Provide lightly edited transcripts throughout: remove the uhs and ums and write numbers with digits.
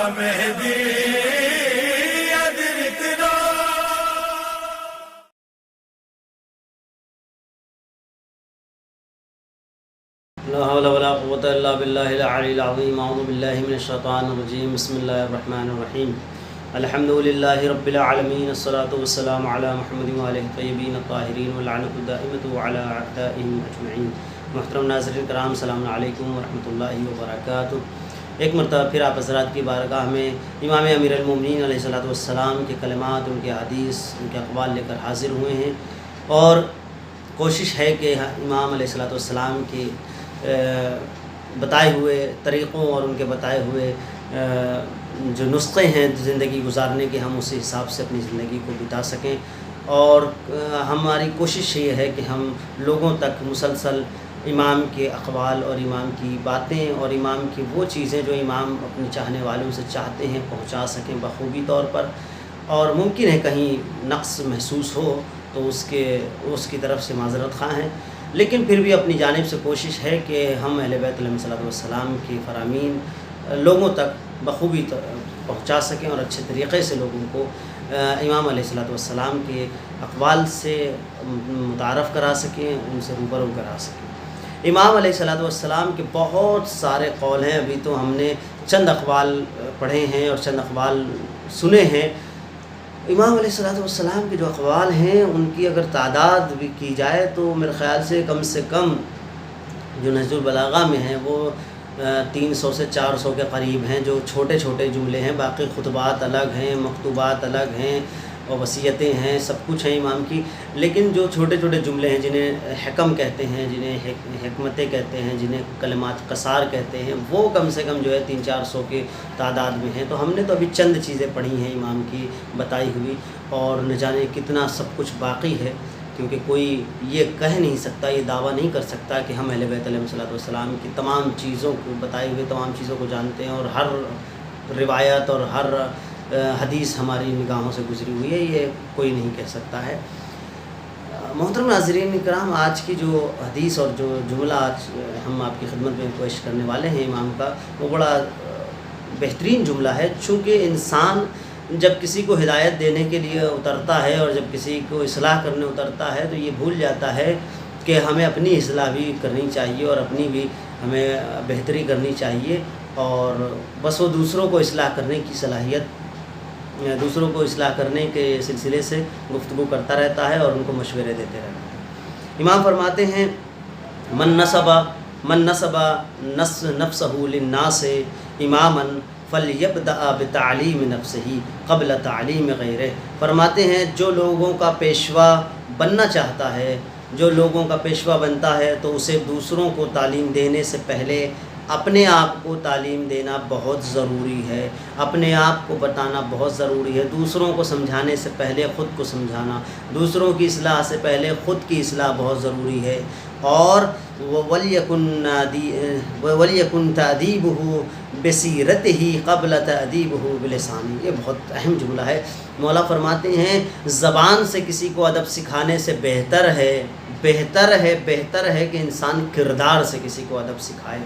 مهدي أدركنا. لا حول ولا قوة إلا بالله العلي العظيم. أعوذ بالله من الشيطان الرجيم. بسم الله الرحمن الرحيم. الحمد لله رب العالمين. الصلاة والسلام على محمد وآله الطيبين الطاهرين واللعنة الدائمة على أعدائهم أجمعين. محترم ناظرین کرام، السلام علیکم ورحمۃ اللہ وبرکاتہ. ایک مرتبہ پھر آپ حضرات کی بارگاہ میں امام امیر المومنین علیہ الصلوۃ والسلام کے کلمات، ان کے حدیث، ان کے اقوال لے کر حاضر ہوئے ہیں، اور کوشش ہے کہ امام علیہ الصلوۃ والسلام کے بتائے ہوئے طریقوں اور ان کے بتائے ہوئے جو نسخے ہیں زندگی گزارنے کے، ہم اسی حساب سے اپنی زندگی کو بتا سکیں. اور ہماری کوشش یہ ہے کہ ہم لوگوں تک مسلسل امام کے اقوال اور امام کی باتیں اور امام کی وہ چیزیں جو امام اپنے چاہنے والوں سے چاہتے ہیں پہنچا سکیں بخوبی طور پر. اور ممکن ہے کہیں نقص محسوس ہو تو اس کی طرف سے معذرت خواہ ہیں، لیکن پھر بھی اپنی جانب سے کوشش ہے کہ ہم اہل بیت علیہ الصلوۃ والسلام کی فرامین لوگوں تک بخوبی پہنچا سکیں اور اچھے طریقے سے لوگوں کو امام علیہ الصلوۃ والسلام کے اقوال سے متعارف کرا سکیں، ان سے روبرو کرا سکیں. امام علیہ الصلوۃ والسلام کے بہت سارے قول ہیں. ابھی تو ہم نے چند اقوال پڑھے ہیں اور چند اقوال سنے ہیں. امام علیہ الصلوۃ والسلام کے جو اقوال ہیں ان کی اگر تعداد بھی کی جائے تو میرے خیال سے کم جو نہج البلاغہ میں ہیں وہ 300 سے 400 کے قریب ہیں، جو چھوٹے چھوٹے جملے ہیں. باقی خطبات الگ ہیں، مکتوبات الگ ہیں اور وصیتیں ہیں، سب کچھ ہیں امام کی. لیکن جو چھوٹے چھوٹے جملے ہیں جنہیں حکم کہتے ہیں، جنہیں حکمتیں کہتے ہیں، جنہیں کلمات قصار کہتے ہیں، وہ کم سے کم جو ہے 300-400 کی تعداد میں ہیں. تو ہم نے تو ابھی چند چیزیں پڑھی ہیں امام کی بتائی ہوئی، اور نہ جانے کتنا سب کچھ باقی ہے، کیونکہ کوئی یہ کہہ نہیں سکتا، یہ دعویٰ نہیں کر سکتا کہ ہم اہل بیت علیہ الصلوۃ والسلام کی تمام چیزوں کو بتائے ہوئے تمام چیزوں کو جانتے ہیں، اور ہر روایت اور ہر حدیث ہماری نگاہوں سے گزری ہوئی ہے، یہ کوئی نہیں کہہ سکتا ہے. محترم ناظرین کرام، آج کی جو حدیث اور جو جملہ آج ہم آپ کی خدمت میں پیش کرنے والے ہیں امام کا، وہ بڑا بہترین جملہ ہے. چونکہ انسان جب کسی کو ہدایت دینے کے لیے اترتا ہے اور جب کسی کو اصلاح کرنے اترتا ہے تو یہ بھول جاتا ہے کہ ہمیں اپنی اصلاح بھی کرنی چاہیے اور اپنی بھی ہمیں بہتری کرنی چاہیے. اور بس وہ دوسروں کو اصلاح کرنے کی صلاحیت، دوسروں کو اصلاح کرنے کے سلسلے سے گفتگو کرتا رہتا ہے اور ان کو مشورے دیتے رہتا ہے. امام فرماتے ہیں من نصب نفسہ للناس اماما فلیبدأ بتعلیم نفسہ قبل تعلیم غیرہ. فرماتے ہیں جو لوگوں کا پیشوا بننا چاہتا ہے، جو لوگوں کا پیشوا بنتا ہے تو اسے دوسروں کو تعلیم دینے سے پہلے اپنے آپ کو تعلیم دینا بہت ضروری ہے، اپنے آپ کو بتانا بہت ضروری ہے. دوسروں کو سمجھانے سے پہلے خود کو سمجھانا، دوسروں کی اصلاح سے پہلے خود کی اصلاح بہت ضروری ہے. اور وَلْيَكُنْ تَأْدِيبُهُ بِسِيرَتِهِ قَبْلَ تَأْدِيبِهِ بِلِسَانِهِ. یہ بہت اہم جملہ ہے. مولا فرماتے ہیں زبان سے کسی کو ادب سکھانے سے بہتر ہے کہ انسان کردار سے کسی کو ادب سکھائے.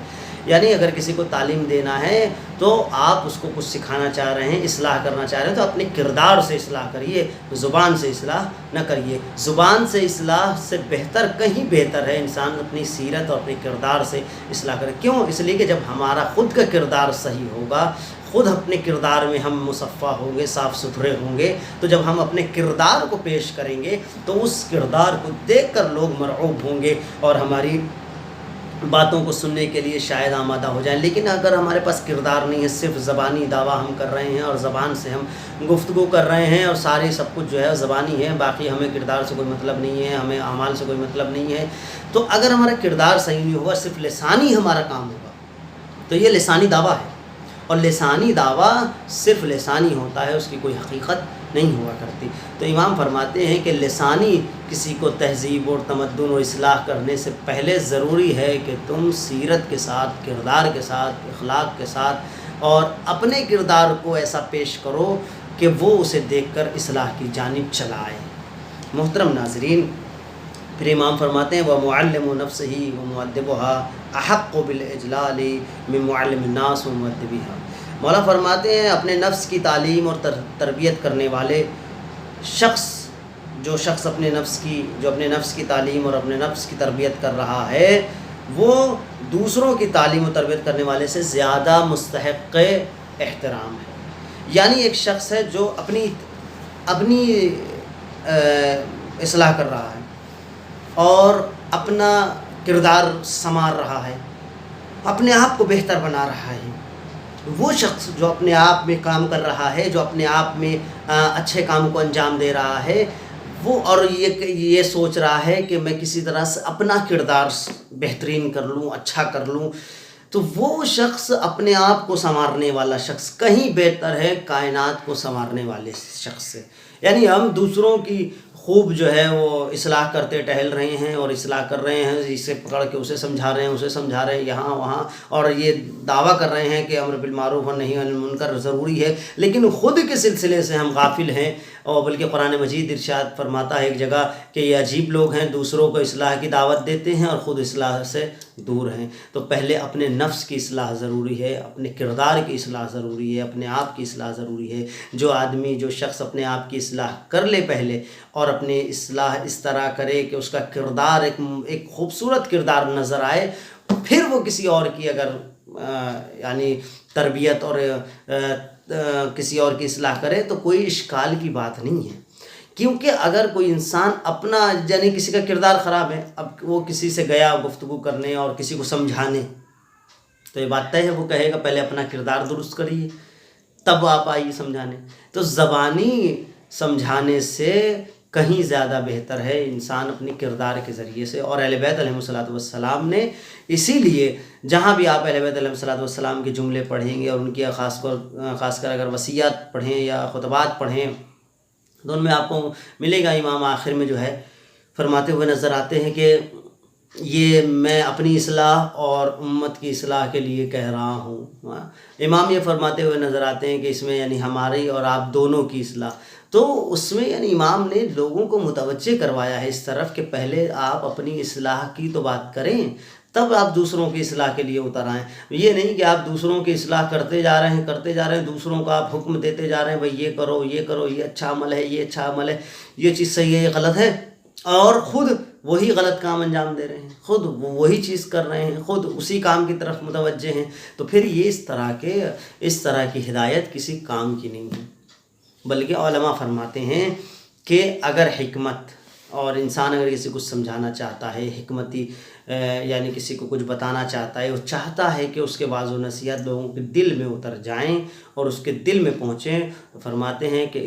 یعنی اگر کسی کو تعلیم دینا ہے تو آپ اس کو کچھ سکھانا چاہ رہے ہیں، اصلاح کرنا چاہ رہے ہیں، تو اپنے کردار سے اصلاح کریے، زبان سے اصلاح نہ کریے. زبان سے اصلاح سے کہیں بہتر ہے انسان اپنی سیرت اور اپنے کردار سے اصلاح کرے. کیوں؟ اس لیے کہ جب ہمارا خود کا کردار صحیح ہوگا، خود اپنے کردار میں ہم مصفح ہوں گے، صاف ستھرے ہوں گے، تو جب ہم اپنے کردار کو پیش کریں گے تو اس کردار کو دیکھ کر لوگ مرعوب ہوں گے اور ہماری باتوں کو سننے کے لیے شاید آمادہ ہو جائیں. لیکن اگر ہمارے پاس کردار نہیں ہے، صرف زبانی دعویٰ ہم کر رہے ہیں اور زبان سے ہم گفتگو کر رہے ہیں اور سارے سب کچھ جو ہے زبانی ہے، باقی ہمیں کردار سے کوئی مطلب نہیں ہے، ہمیں اعمال سے کوئی مطلب نہیں ہے، تو اگر ہمارا کردار صحیح نہیں ہوگا، صرف لسانی ہمارا کام ہوگا تو یہ لسانی دعویٰ ہے. اور لسانی دعویٰ صرف لسانی ہوتا ہے، اس کی کوئی حقیقت نہیں ہوا کرتی. تو امام فرماتے ہیں کہ لسانی کسی کو تہذیب اور تمدن اور اصلاح کرنے سے پہلے ضروری ہے کہ تم سیرت کے ساتھ، کردار کے ساتھ، اخلاق کے ساتھ اور اپنے کردار کو ایسا پیش کرو کہ وہ اسے دیکھ کر اصلاح کی جانب چلائے. محترم ناظرین، پھر امام فرماتے ہیں وَمُعَلِّمُ نَفْسِهِ وَمُؤَدِّبُهَا أَحَقُّ بِالْإِجْلَالِ مِنْ مُعَلِّمِ النَّاسِ وَمُؤَدِّبِهَا. مولا فرماتے ہیں اپنے نفس کی تعلیم اور تربیت کرنے والے شخص، جو اپنے نفس کی تعلیم اور اپنے نفس کی تربیت کر رہا ہے، وہ دوسروں کی تعلیم و تربیت کرنے والے سے زیادہ مستحق احترام ہے۔ یعنی ایک شخص ہے جو اپنی اصلاح کر رہا ہے اور اپنا کردار سنوار رہا ہے، اپنے آپ کو بہتر بنا رہا ہے، وہ شخص جو اپنے آپ میں کام کر رہا ہے، جو اپنے آپ میں اچھے کام کو انجام دے رہا ہے، وہ اور یہ سوچ رہا ہے کہ میں کسی طرح سے اپنا کردار بہترین کر لوں، اچھا کر لوں، تو وہ شخص اپنے آپ کو سنوارنے والا شخص کہیں بہتر ہے کائنات کو سنوارنے والے شخص سے۔ یعنی ہم دوسروں کی خوب جو ہے وہ اصلاح کرتے ٹہل رہے ہیں اور اصلاح کر رہے ہیں، اسے پکڑ کے اسے سمجھا رہے ہیں یہاں وہاں، اور یہ دعویٰ کر رہے ہیں کہ امر بالمعروف اور نہی عن المنکر ضروری ہے، لیکن خود کے سلسلے سے ہم غافل ہیں۔ اور بلکہ قرآن مجید ارشاد فرماتا ہے ایک جگہ کہ یہ عجیب لوگ ہیں، دوسروں کو اصلاح کی دعوت دیتے ہیں اور خود اصلاح سے دور ہیں۔ تو پہلے اپنے نفس کی اصلاح ضروری ہے، اپنے کردار کی اصلاح ضروری ہے، اپنے آپ کی اصلاح ضروری ہے۔ جو شخص اپنے آپ کی اصلاح کر لے پہلے، اور اپنی اصلاح اس طرح کرے کہ اس کا کردار ایک خوبصورت کردار نظر آئے، پھر وہ کسی اور کی اگر یعنی تربیت اور کسی اور کی اصلاح کرے تو کوئی اشکال کی بات نہیں ہے۔ کیونکہ اگر کوئی انسان اپنا یعنی کسی کا کردار خراب ہے، اب وہ کسی سے گیا گفتگو کرنے اور کسی کو سمجھانے، تو یہ بات طے ہے وہ کہے گا پہلے اپنا کردار درست کریے تب آپ آئیے سمجھانے۔ تو زبانی سمجھانے سے کہیں زیادہ بہتر ہے انسان اپنی کردار کے ذریعے سے۔ اور اہل بیت علیہم السلام نے اسی لیے جہاں بھی آپ اہل بیت علیہم السلام کے جملے پڑھیں گے اور ان کی خاص کر اگر وصیات پڑھیں یا خطبات پڑھیں تو ان میں آپ کو ملے گا امام آخر میں جو ہے فرماتے ہوئے نظر آتے ہیں کہ یہ میں اپنی اصلاح اور امت کی اصلاح کے لیے کہہ رہا ہوں۔ امام یہ فرماتے ہوئے نظر آتے ہیں کہ اس میں یعنی ہماری اور آپ دونوں کی اصلاح، تو اس میں یعنی امام نے لوگوں کو متوجہ کروایا ہے اس طرف کہ پہلے آپ اپنی اصلاح کی تو بات کریں، تب آپ دوسروں کی اصلاح کے لیے اتر آئیں۔ یہ نہیں کہ آپ دوسروں کی اصلاح کرتے جا رہے ہیں، دوسروں کو آپ حکم دیتے جا رہے ہیں بھئی یہ کرو، یہ اچھا عمل ہے، یہ اچھا عمل ہے، یہ چیز صحیح ہے، یہ غلط ہے، اور خود وہی غلط کام انجام دے رہے ہیں، خود وہی چیز کر رہے ہیں، خود اسی کام کی طرف متوجہ ہیں، تو پھر یہ اس طرح کی ہدایت کسی کام کی نہیں ہے۔ بلکہ علماء فرماتے ہیں کہ اگر حکمت اور انسان اگر کسی کو سمجھانا چاہتا ہے، حکمتی یعنی کسی کو کچھ بتانا چاہتا ہے، وہ چاہتا ہے کہ اس کے واعظ و نصیحت لوگوں کے دل میں اتر جائیں اور اس کے دل میں پہنچیں، تو فرماتے ہیں کہ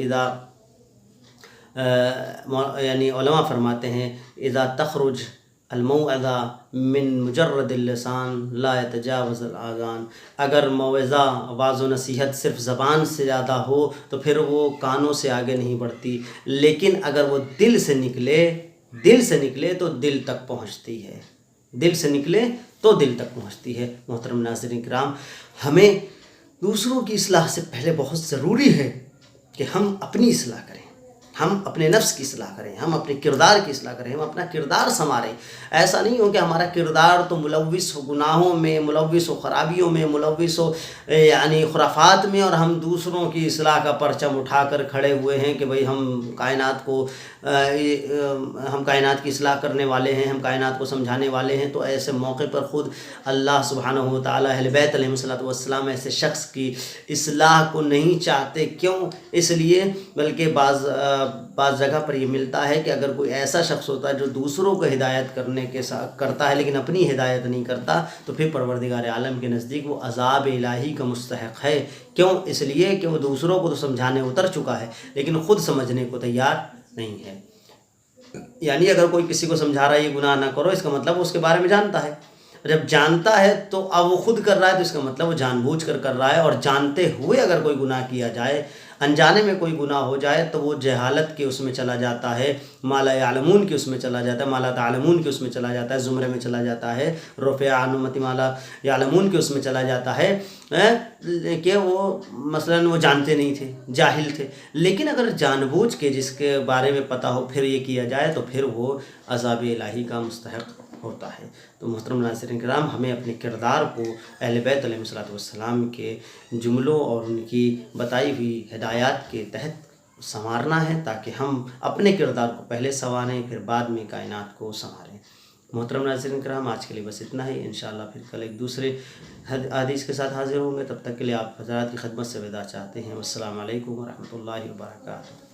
یعنی علماء فرماتے ہیں اذا تخرج الموعظہ من مجرد اللسان لا يتجاوز الاذان، اگر موعظہ واعظ و نصیحت صرف زبان سے زیادہ ہو تو پھر وہ کانوں سے آگے نہیں بڑھتی، لیکن اگر وہ دل سے نکلے تو دل تک پہنچتی ہے، محترم ناظرین کرام، ہمیں دوسروں کی اصلاح سے پہلے بہت ضروری ہے کہ ہم اپنی اصلاح کریں، ہم اپنے نفس کی اصلاح کریں، ہم اپنے کردار کی اصلاح کریں، ہم اپنا کردار سنواریں۔ ایسا نہیں ہو کہ ہمارا کردار تو ملوث ہو گناہوں میں، ملوث ہو خرابیوں میں، ملوث ہو یعنی خرافات میں، اور ہم دوسروں کی اصلاح کا پرچم اٹھا کر کھڑے ہوئے ہیں کہ بھئی ہم کائنات کی اصلاح کرنے والے ہیں، ہم کائنات کو سمجھانے والے ہیں۔ تو ایسے موقع پر خود اللہ سبحانہ و تعالیٰ اہل بیت علیہم السلام ایسے شخص کی اصلاح کو نہیں چاہتے۔ کیوں؟ اس لیے بلکہ بعض جگہ پر یہ ملتا ہے کہ اگر کوئی ایسا شخص ہوتا ہے جو دوسروں کو ہدایت کرنے کے ساتھ کرتا ہے لیکن اپنی ہدایت نہیں کرتا، تو پھر پروردگار عالم کے نزدیک وہ عذاب الہی کا مستحق ہے۔ کیوں؟ اس لیے کہ وہ دوسروں کو تو سمجھانے اتر چکا ہے لیکن خود سمجھنے کو تیار نہیں ہے۔ یعنی اگر کوئی کسی کو سمجھا رہا ہے یہ گناہ نہ کرو، اس کا مطلب وہ اس کے بارے میں جانتا ہے، جب جانتا ہے تو اب وہ خود کر رہا ہے تو اس کا مطلب وہ جان بوجھ کر رہا ہے، اور جانتے ہوئے اگر کوئی گناہ کیا جائے، انجانے میں کوئی گناہ ہو جائے تو وہ جہالت کے اس میں چلا جاتا ہے، ما لا یعلمون کے اس میں چلا جاتا ہے، ما لا تعلمون کے اس میں چلا جاتا ہے، زمرے میں چلا جاتا ہے، رفع عن امتی ما لا یعلمون کے اس میں چلا جاتا ہے کہ وہ مثلاً وہ جانتے نہیں تھے، جاہل تھے۔ لیکن اگر جان بوجھ کے جس کے بارے میں پتہ ہو پھر یہ کیا جائے تو پھر وہ عذاب الہی کا مستحق ہوتا ہے۔ تو محترم ناظرین کرام، ہمیں اپنے کردار کو اہل بیت علیہ الصلوۃ والسلام کے جملوں اور ان کی بتائی ہوئی ہدایات کے تحت سنوارنا ہے، تاکہ ہم اپنے کردار کو پہلے سنواریں، پھر بعد میں کائنات کو سنواریں۔ محترم ناظرین کرام، آج کے لیے بس اتنا ہی، انشاءاللہ پھر کل ایک دوسرے حدیث کے ساتھ حاضر ہوں گے۔ تب تک کے لیے آپ حضرات کی خدمت سے وداع چاہتے ہیں۔ والسلام علیکم ورحمۃ اللہ وبرکاتہ۔